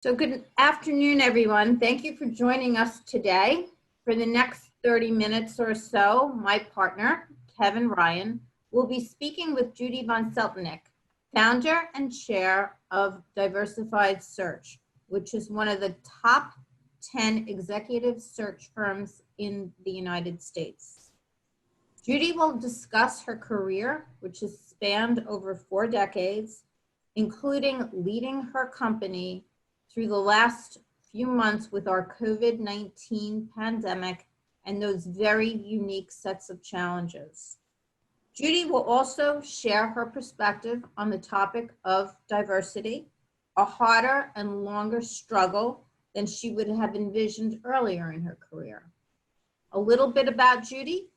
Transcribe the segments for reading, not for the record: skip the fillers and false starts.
So good afternoon, everyone. Thank you for joining us today. For the next 30 minutes or so, my partner, Kevin Ryan, will be speaking with Judy von Seldeneck, founder and chair of Diversified Search, which is one of the top 10 executive search firms in the United States. Judy will discuss her career, which has spanned over 4 decades, including leading her company through the last few months with our COVID-19 pandemic and those very unique sets of challenges. Judy will also share her perspective on the topic of diversity, a harder and longer struggle than she would have envisioned earlier in her career. A little bit about Judy.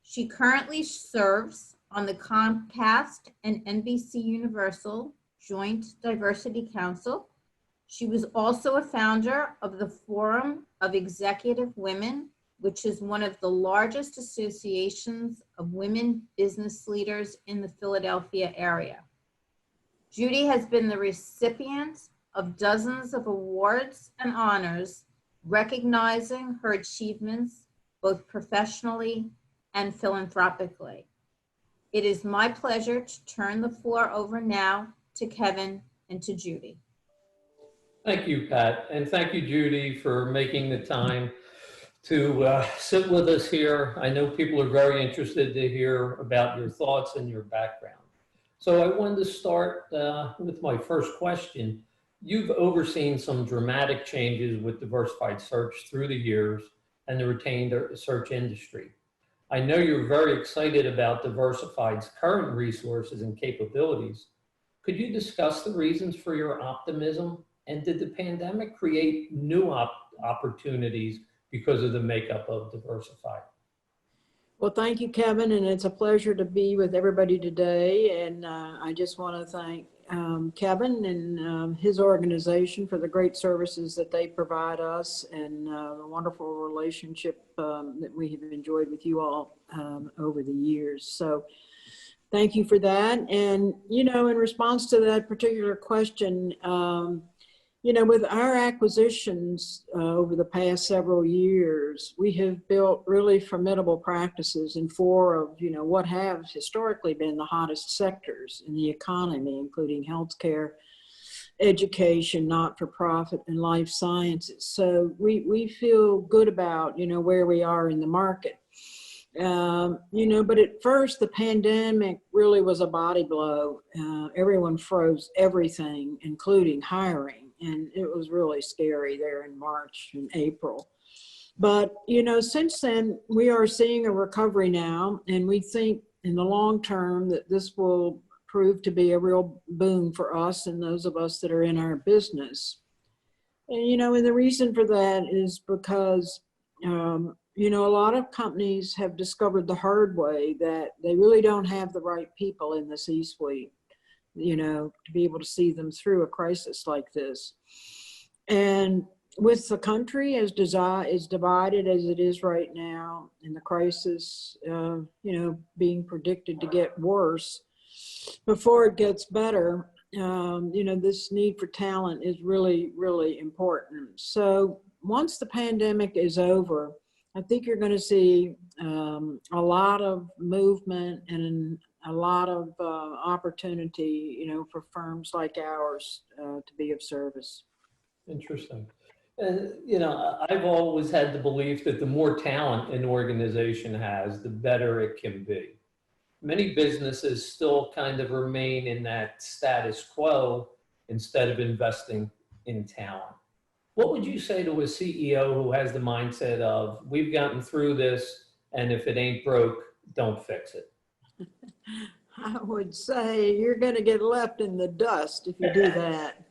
She currently serves on the Comcast and NBC Universal Joint Diversity Council. She was also a founder of the Forum of Executive Women, which is one of the largest associations of women business leaders in the Philadelphia area. Judy has been the recipient of dozens of awards and honors recognizing her achievements both professionally and philanthropically. It is my pleasure to turn the floor over now to Kevin and to Judy. Thank you, Pat, and thank you, Judy, for making the time to sit with us here. I know people are very interested to hear about your thoughts and your background. So I wanted to start with my first question. You've overseen some dramatic changes with Diversified Search through the years and the retained search industry. I know you're very excited about Diversified's current resources and capabilities. Could you discuss the reasons for your optimism? And did the pandemic create new opportunities because of the makeup of Diversified? Well, thank you, Kevin, and it's a pleasure to be with everybody today. And I just want to thank Kevin and his organization for the great services that they provide us and the wonderful relationship that we have enjoyed with you all over the years. So thank you for that. And, you know, in response to that particular question, you know, with our acquisitions over the past several years, we have built really formidable practices in 4 of, you know, what have historically been the hottest sectors in the economy, including healthcare, education, not-for-profit, and life sciences. So we feel good about, you know, where we are in the market. You know, but at first the pandemic really was a body blow. Everyone froze everything, including hiring. And it was really scary there in March and April. But, you know, since then, we are seeing a recovery now, and we think in the long term that this will prove to be a real boon for us and those of us that are in our business. And, you know, and the reason for that is because, you know, a lot of companies have discovered the hard way that they really don't have the right people in the C-suite, you know, to be able to see them through a crisis like this. And with the country as divided as it is right now, and the crisis, you know, being predicted to get worse before it gets better, you know, this need for talent is really, really important. So once the pandemic is over, I think you're going to see a lot of movement and a lot of opportunity, you know, for firms like ours to be of service. Interesting. And, you know, I've always had the belief that the more talent an organization has, the better it can be. Many businesses still kind of remain in that status quo instead of investing in talent. What would you say to a CEO who has the mindset of, we've gotten through this, and if it ain't broke, don't fix it? I would say you're going to get left in the dust if you do that.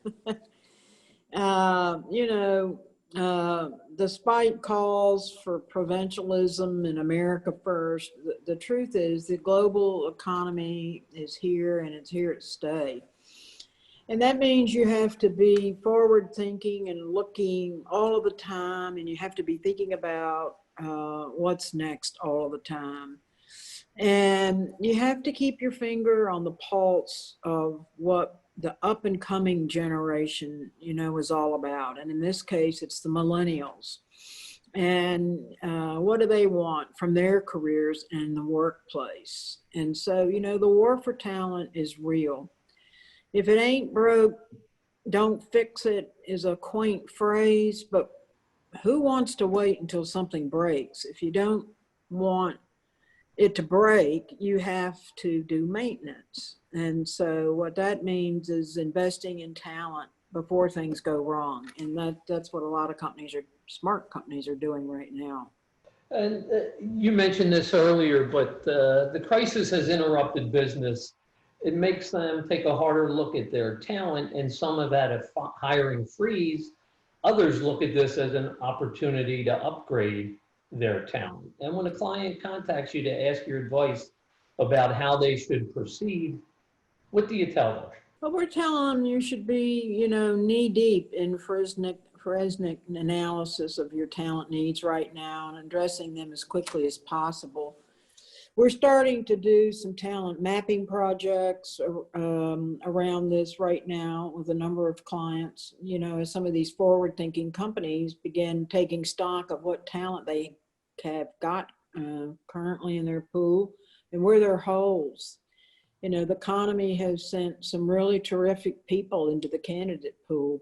You know, despite calls for provincialism and America first, the truth is the global economy is here and it's here to stay. And that means you have to be forward thinking and looking all of the time, and you have to be thinking about what's next all of the time. And you have to keep your finger on the pulse of what the up and coming generation, is all about. And in this case, it's the millennials. And what do they want from their careers and the workplace? And so, the war for talent is real. If it ain't broke, don't fix it is a quaint phrase, but who wants to wait until something breaks? If you don't want it to break, you have to do maintenance. And so what that means is investing in talent before things go wrong. And that's what a lot of smart companies are doing right now. And you mentioned this earlier, but the crisis has interrupted business. It makes them take a harder look at their talent, and some have had a hiring freeze. Others look at this as an opportunity to upgrade their talent. And when a client contacts you to ask your advice about how they should proceed, what do you tell them? Well, we're telling them you should be, knee deep in forensic analysis of your talent needs right now and addressing them as quickly as possible. We're starting to do some talent mapping projects around this right now with a number of clients, as some of these forward-thinking companies begin taking stock of what talent they have got currently in their pool and where there are holes. The economy has sent some really terrific people into the candidate pool,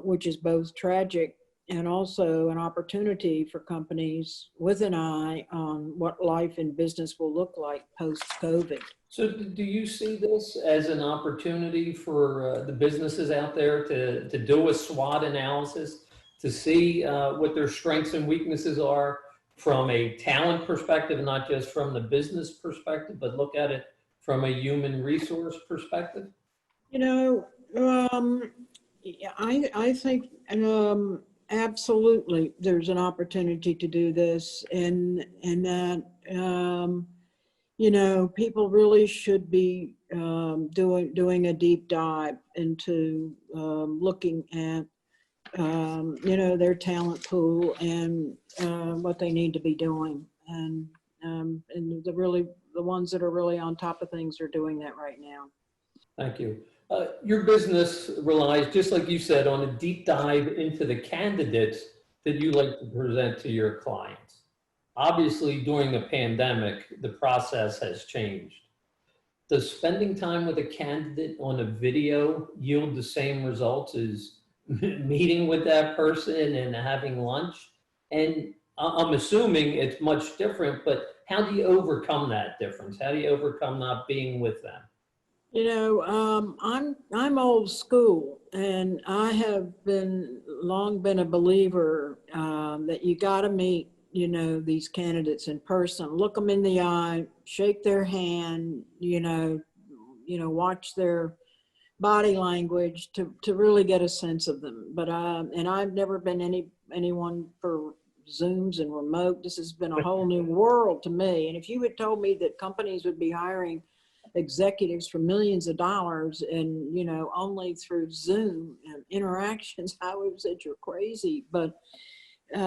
which is both tragic and also an opportunity for companies with an eye on what life and business will look like post-COVID. So do you see this as an opportunity for the businesses out there to do a SWOT analysis, to see what their strengths and weaknesses are from a talent perspective, not just from the business perspective, but look at it from a human resource perspective? I think absolutely there's an opportunity to do this, and that people really should be doing a deep dive into looking at their talent pool and what they need to be doing, and the ones that are really on top of things are doing that right now. Thank you. Your business relies, just like you said, on a deep dive into the candidates that you like to present to your clients. Obviously, during the pandemic, the process has changed. Does spending time with a candidate on a video yield the same results as meeting with that person and having lunch? And I'm assuming it's much different, but how do you overcome that difference? How do you overcome not being with them? I'm old school, and I have long been a believer that you got to meet, these candidates in person, look them in the eye, shake their hand, watch their body language to really get a sense of them. But and I've never been anyone for Zooms and remote. This has been a whole new world to me. And if you had told me that companies would be hiring executives for millions of dollars and only through Zoom interactions, I would have said you're crazy. But in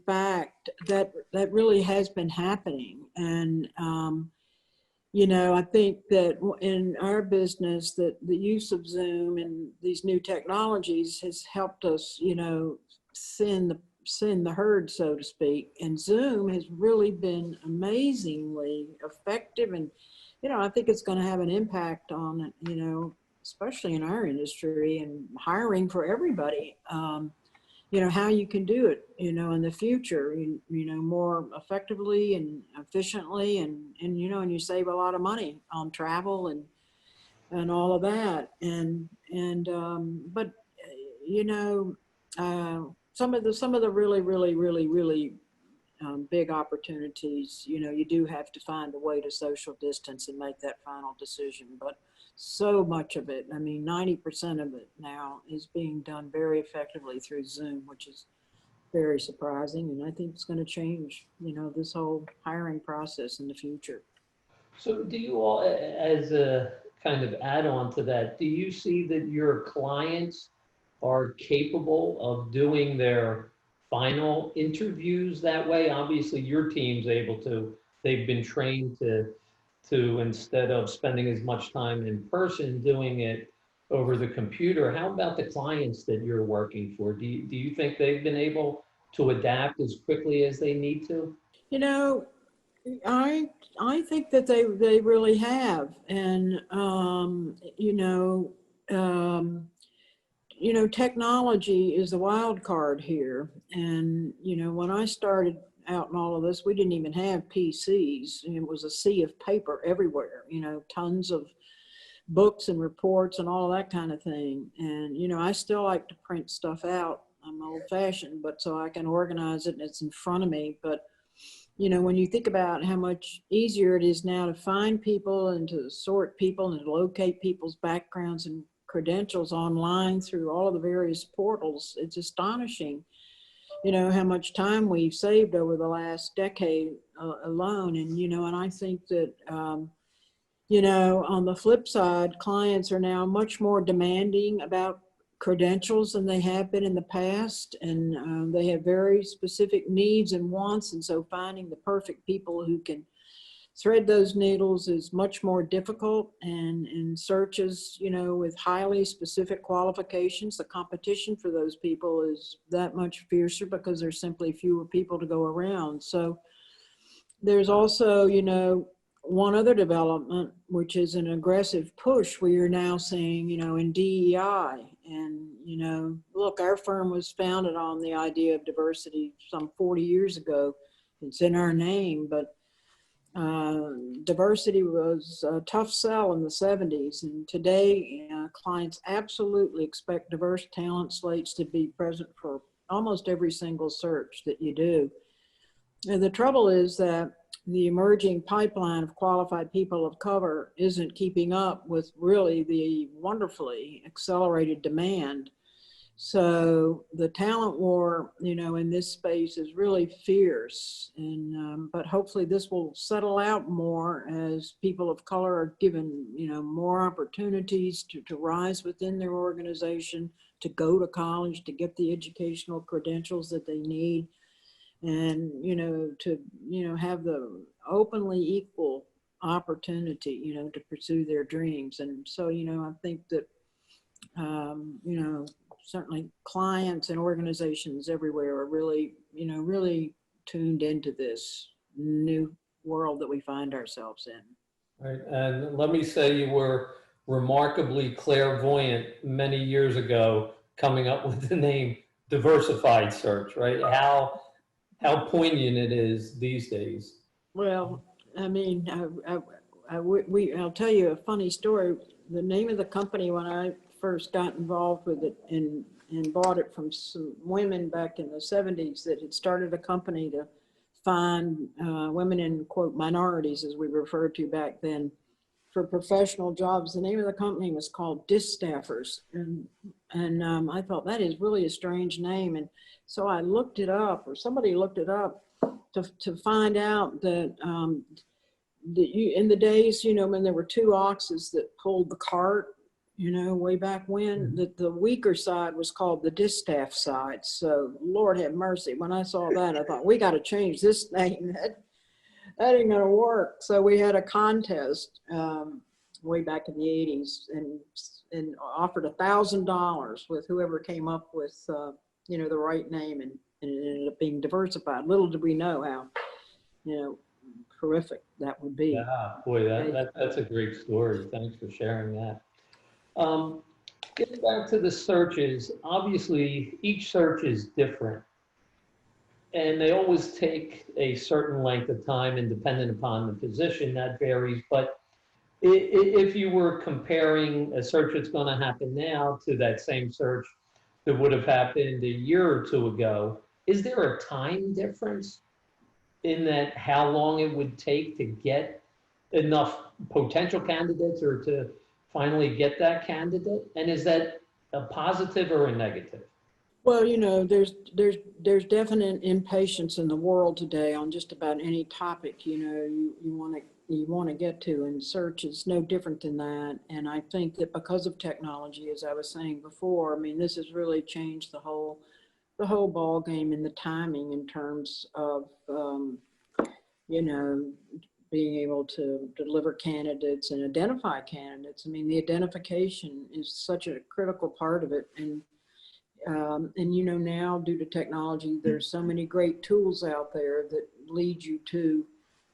fact, that really has been happening. And I think that in our business, that the use of Zoom and these new technologies has helped us, send the herd, so to speak. And Zoom has really been amazingly effective. And, I think it's going to have an impact on, especially in our industry and hiring for everybody, how you can do it, in the future, more effectively and efficiently, and you save a lot of money on travel and all of that. But some of the really big opportunities, you do have to find a way to social distance and make that final decision. But so much of it, 90% of it now is being done very effectively through Zoom, which is very surprising. And I think it's going to change, this whole hiring process in the future. So do you all, as a kind of add-on to that, do you see that your clients are capable of doing their final interviews that way? Obviously, your team's able to. They've been trained to to, instead of spending as much time in person doing it over the computer. How about the clients that you're working for? Do you think they've been able to adapt as quickly as they need to? You know, I think that they really have, and technology is the wild card here. And when I started out in all of this, we didn't even have PCs. It was a sea of paper everywhere. Tons of books and reports and all that kind of thing. And I still like to print stuff out. I'm old fashioned, but so I can organize it and it's in front of me. But when you think about how much easier it is now to find people and to sort people and to locate people's backgrounds and credentials online through all of the various portals, it's astonishing, how much time we've saved over the last decade alone. And I think that, on the flip side, clients are now much more demanding about credentials than they have been in the past, and they have very specific needs and wants, and so finding the perfect people who can thread those needles is much more difficult. And in searches with highly specific qualifications, the competition for those people is that much fiercer because there's simply fewer people to go around. So there's also one other development, which is an aggressive push we are now seeing in DEI. And look, our firm was founded on the idea of diversity some 40 years ago. It's in our name, but diversity was a tough sell in the 70s. And today, clients absolutely expect diverse talent slates to be present for almost every single search that you do. And the trouble is that the emerging pipeline of qualified people of color isn't keeping up with really the wonderfully accelerated demand. So the talent war, in this space is really fierce. And but hopefully this will settle out more as people of color are given, more opportunities to rise within their organization, to go to college, to get the educational credentials that they need, and to have the openly equal opportunity to pursue their dreams. And so I think that certainly clients and organizations everywhere are really really tuned into this new world that we find ourselves in. Right. And let me say, you were remarkably clairvoyant many years ago coming up with the name Diversified Search, right? How poignant it is these days. Well, I mean, I'll tell you a funny story. The name of the company, when I first got involved with it and bought it from some women back in the 70s that had started a company to find women in, quote, minorities, as we referred to back then, for professional jobs. The name of the company was called Distaffers. And I thought, that is really a strange name. And so I looked it up, or somebody looked it up, to find out that in the days, when there were two oxes that pulled the cart, way back when, that the weaker side was called the distaff side. So Lord have mercy. When I saw that, I thought, we got to change this name. That ain't gonna work. So we had a contest way back in the 80s and offered $1,000 with whoever came up with the right name, and it ended up being Diversified. Little did we know how horrific that would be. Yeah, boy, that's a great story. Thanks for sharing that. Getting back to the searches, obviously each search is different, and they always take a certain length of time, and dependent upon the position, that varies. But if you were comparing a search that's going to happen now to that same search that would have happened a year or two ago, is there a time difference in that, how long it would take to get enough potential candidates or to finally get that candidate? And is that a positive or a negative? Well, there's definite impatience in the world today on just about any topic, you want to get to, and search is no different than that. And I think that because of technology, as I was saying before, I mean, this has really changed the whole ball game and the timing in terms of, being able to deliver candidates and identify candidates. I mean, the identification is such a critical part of it. And you know, now due to technology, there's so many great tools out there that lead you to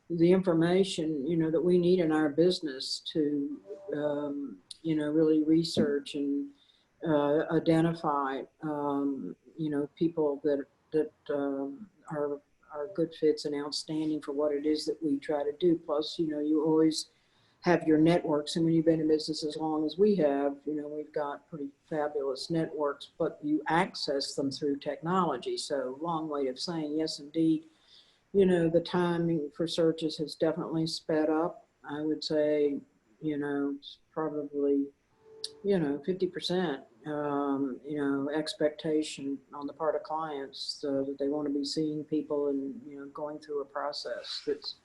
the information, you know, that we need in our business to, you know, really research and identify, you know, people that are good fits and outstanding for what it is that we try to do. Plus, you know, you always have your networks. And when you've been in business as long as we have, you know, we've got pretty fabulous networks, but you access them through technology. So long way of saying, yes, indeed, you know, the timing for searches has definitely sped up. I would say, you know, it's probably, you know, 50%, you know, expectation on the part of clients that they want to be seeing people and, you know, going through a process that's,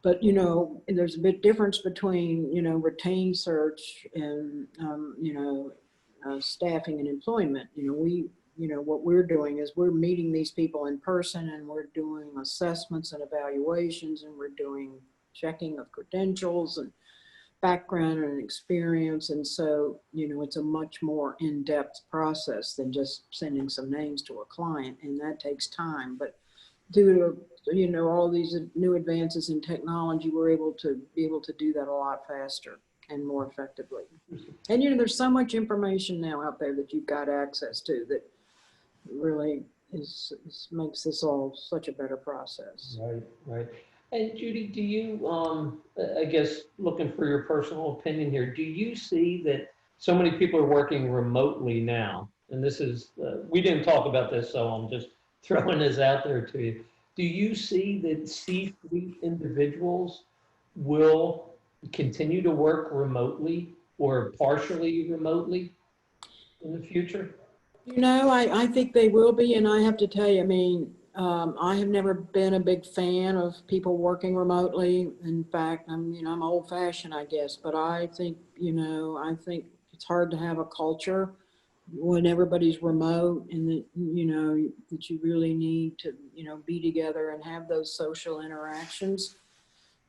but, you know, there's a bit difference between, you know, retained search and, you know, staffing and employment. You know, you know, what we're doing is we're meeting these people in person and we're doing assessments and evaluations and we're doing checking of credentials and background and experience. And so, you know, it's a much more in-depth process than just sending some names to a client, and that takes time. But due to, you know, all these new advances in technology, we're able to do that a lot faster and more effectively. And, you know, there's so much information now out there that you've got access to that really makes this all such a better process. Right, right. And Judy, do you, I guess, looking for your personal opinion here, do you see that so many people are working remotely now? And this is, we didn't talk about this, so I'm just throwing this out there to you. Do you see that C-suite individuals will continue to work remotely or partially remotely in the future? You know, I think they will be, and I have to tell you, I mean, I have never been a big fan of people working remotely. In fact, you know, I'm old fashioned, I guess, but I think, you know, I think it's hard to have a culture when everybody's remote, and that, you know, that you really need to, you know, be together and have those social interactions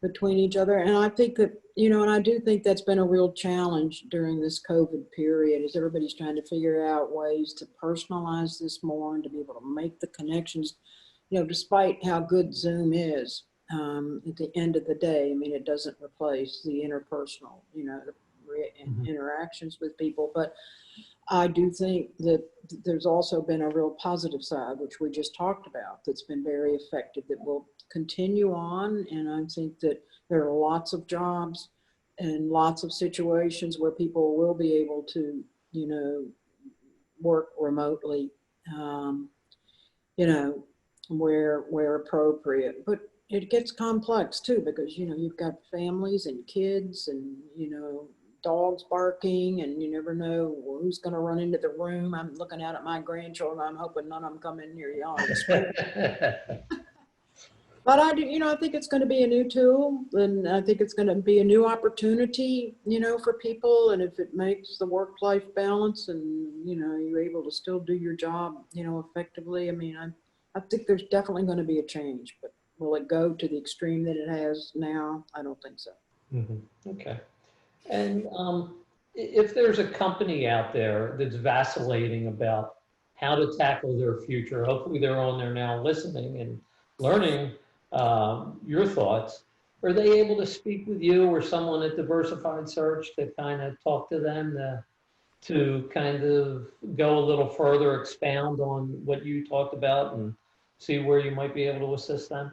between each other. And I think that, you know, and I do think that's been a real challenge during this COVID period, is everybody's trying to figure out ways to personalize this more and to be able to make the connections, you know, despite how good Zoom is, at the end of the day. I mean, it doesn't replace the interpersonal, you know, interactions with people. But I do think that there's also been a real positive side, which we just talked about, that's been very effective, that will continue on. And I think that there are lots of jobs and lots of situations where people will be able to, you know, work remotely, you know, where appropriate. But it gets complex too, because, you know, you've got families and kids and, you know, dogs barking, and you never know who's going to run into the room. I'm looking out at my grandchildren. I'm hoping none of them come in here yelling. But I do, you know, I think it's going to be a new tool, and I think it's going to be a new opportunity, you know, for people. And if it makes the work-life balance and, you know, you're able to still do your job, you know, effectively. I mean, I think there's definitely going to be a change, but will it go to the extreme that it has now? I don't think so. Mm-hmm. Okay. And if there's a company out there that's vacillating about how to tackle their future, hopefully they're on there now listening and learning your thoughts. Are they able to speak with you or someone at Diversified Search to kind of talk to them to kind of go a little further, expound on what you talked about and see where you might be able to assist them?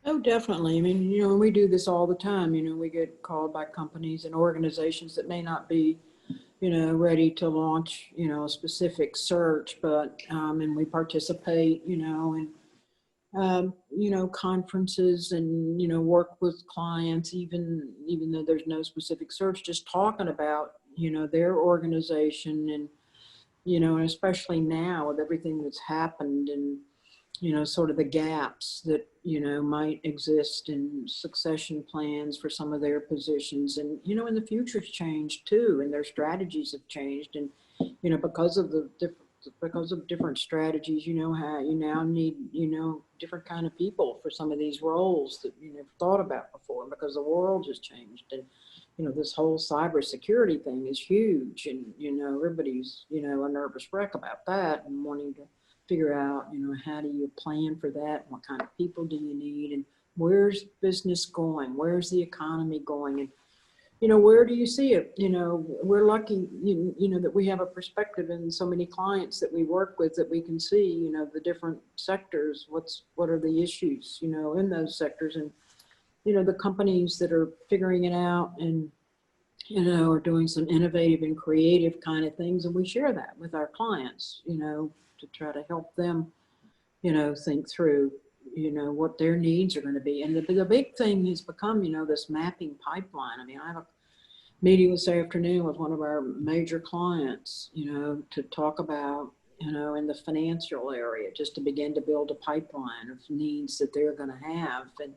Oh, definitely. I mean, you know, we do this all the time. You know, we get called by companies and organizations that may not be, you know, ready to launch, you know, a specific search, but, and we participate, you know, in, you know, conferences and, you know, work with clients, even though there's no specific search, just talking about, you know, their organization and, you know, and especially now with everything that's happened and, you know, sort of the gaps that, you know, might exist in succession plans for some of their positions. And, you know, and the future's changed too, and their strategies have changed. And, you know, because of the because of different strategies, you know, how you now need, you know, different kind of people for some of these roles that you never thought about before, because the world has changed. And, you know, this whole cybersecurity thing is huge, and, you know, everybody's, you know, a nervous wreck about that and wanting to figure out, you know, how do you plan for that? What kind of people do you need? And where's business going? Where's the economy going? And, you know, where do you see it? You know, we're lucky, you know, that we have a perspective in so many clients that we work with, that we can see, you know, the different sectors, what are the issues, you know, in those sectors. And, you know, the companies that are figuring it out and, you know, are doing some innovative and creative kind of things. And we share that with our clients, you know, to try to help them, you know, think through, you know, what their needs are going to be. And the big thing has become, you know, this mapping pipeline. I mean, I have a meeting this afternoon with one of our major clients, you know, to talk about, you know, in the financial area, just to begin to build a pipeline of needs that they're going to have. And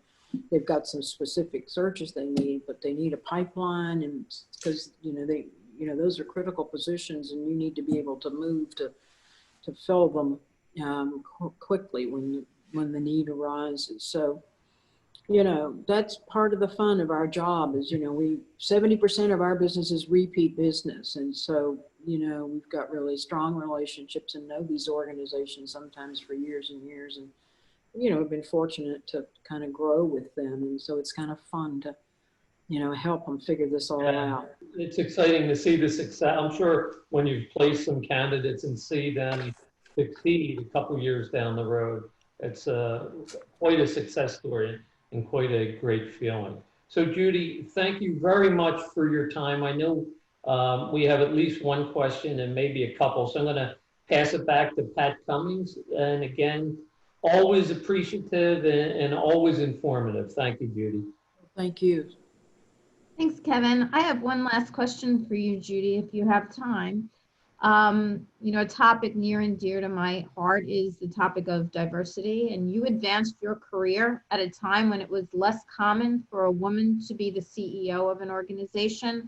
they've got some specific searches they need, but they need a pipeline, and because, you know, those are critical positions, and you need to be able to move to fill them quickly when the need arises. So, you know, that's part of the fun of our job is, you know, 70% of our business is repeat business. And so, you know, we've got really strong relationships and know these organizations sometimes for years and years. And, you know, we've been fortunate to kind of grow with them. And so it's kind of fun to, you know, help them figure this all out. It's exciting to see the success. I'm sure when you've placed some candidates and see them succeed a couple years down the road, it's quite a success story and quite a great feeling. So Judy, thank you very much for your time. I know we have at least one question and maybe a couple, so I'm going to pass it back to Pat Cummings. And again, always appreciative and always informative. Thank you, Judy. Thank you. Thanks, Kevin. I have one last question for you, Judy, if you have time. You know, a topic near and dear to my heart is the topic of diversity, and you advanced your career at a time when it was less common for a woman to be the CEO of an organization.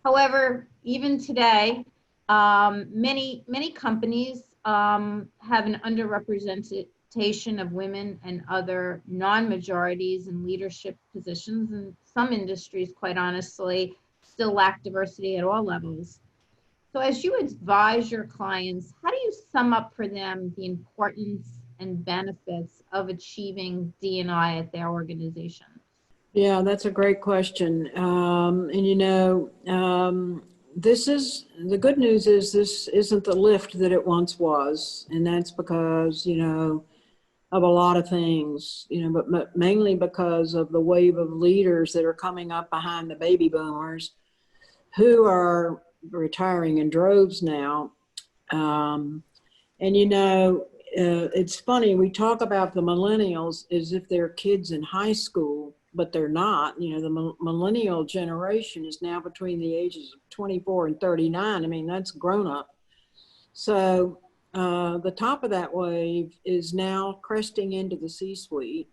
However, even today, many companies have an underrepresentation of women and other non-majorities in leadership positions, and some industries, quite honestly, still lack diversity at all levels. So as you advise your clients, how do you sum up for them the importance and benefits of achieving D&I at their organization? Yeah, that's a great question. And you know, this is, the good news is this isn't the lift that it once was. And that's because, you know, of a lot of things, you know, but mainly because of the wave of leaders that are coming up behind the baby boomers who are retiring in droves now. And, you know, it's funny, we talk about the millennials as if they're kids in high school, but they're not. You know, the millennial generation is now between the ages of 24 and 39. I mean, that's grown up. So the top of that wave is now cresting into the C-suite,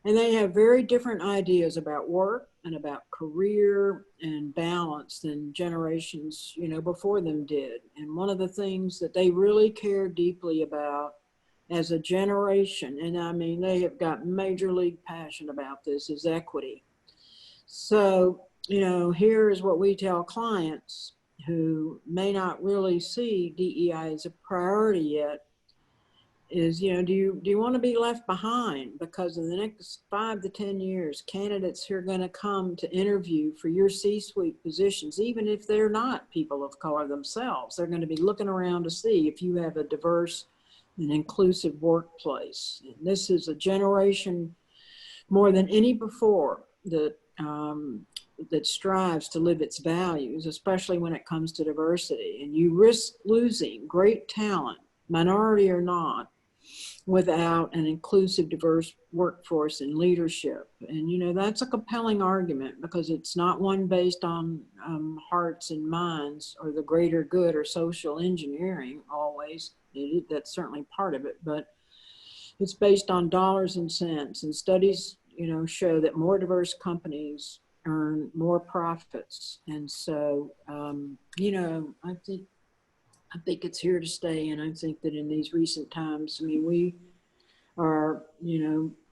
and they have very different ideas about work and about career and balance than generations, you know, before them did. And one of the things that they really care deeply about as a generation, and I mean, they have got major league passion about this, is equity. So, you know, here is what we tell clients who may not really see DEI as a priority yet is, you know, do you want to be left behind? Because in the next 5 to 10 years, candidates who are going to come to interview for your C-suite positions, even if they're not people of color themselves, they're going to be looking around to see if you have a diverse and inclusive workplace. And this is a generation more than any before that that strives to live its values, especially when it comes to diversity. And you risk losing great talent, minority or not, without an inclusive, diverse workforce and leadership. And, you know, that's a compelling argument because it's not one based on hearts and minds or the greater good or social engineering always. That's certainly part of it, but it's based on dollars and cents. And studies, you know, show that more diverse companies earn more profits. And so, you know, I think I think it's here to stay. And I think that in these recent times, I mean, we are,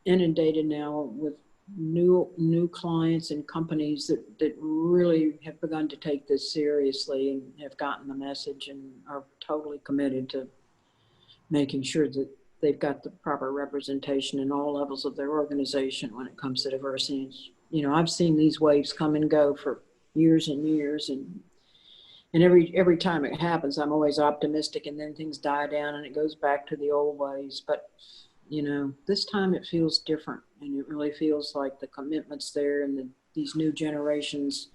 inundated now with new clients and companies that really have begun to take this seriously and have gotten the message and are totally committed to making sure that they've got the proper representation in all levels of their organization when it comes to diversity. I've seen these waves come and go for years and years, and every time it happens, I'm always optimistic, and then things die down and it goes back to the old ways. But this time it feels different, and it really feels like the commitment's there, and these new generations,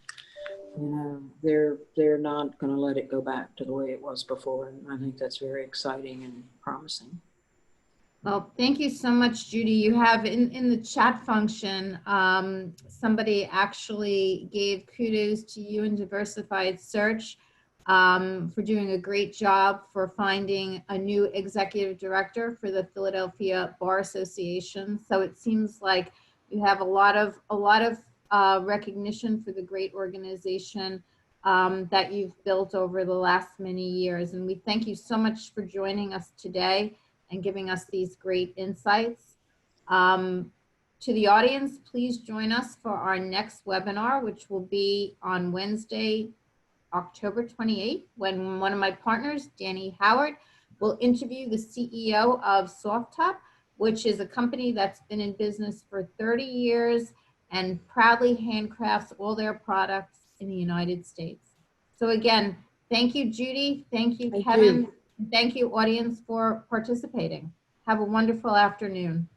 they're not going to let it go back to the way it was before. And I think that's very exciting and promising. Well, thank you so much, Judy. You have in the chat function, somebody actually gave kudos to you and Diversified Search for doing a great job for finding a new executive director for the Philadelphia Bar Association. So it seems like you have a lot of recognition for the great organization that you've built over the last many years. And we thank you so much for joining us today and giving us these great insights. To the audience, please join us for our next webinar, which will be on Wednesday, October 28th, when one of my partners, Danny Howard, will interview the CEO of SoftTop, which is a company that's been in business for 30 years and proudly handcrafts all their products in the United States. So again, thank you, Judy. Thank you, Kevin. Thank you, audience, for participating. Have a wonderful afternoon.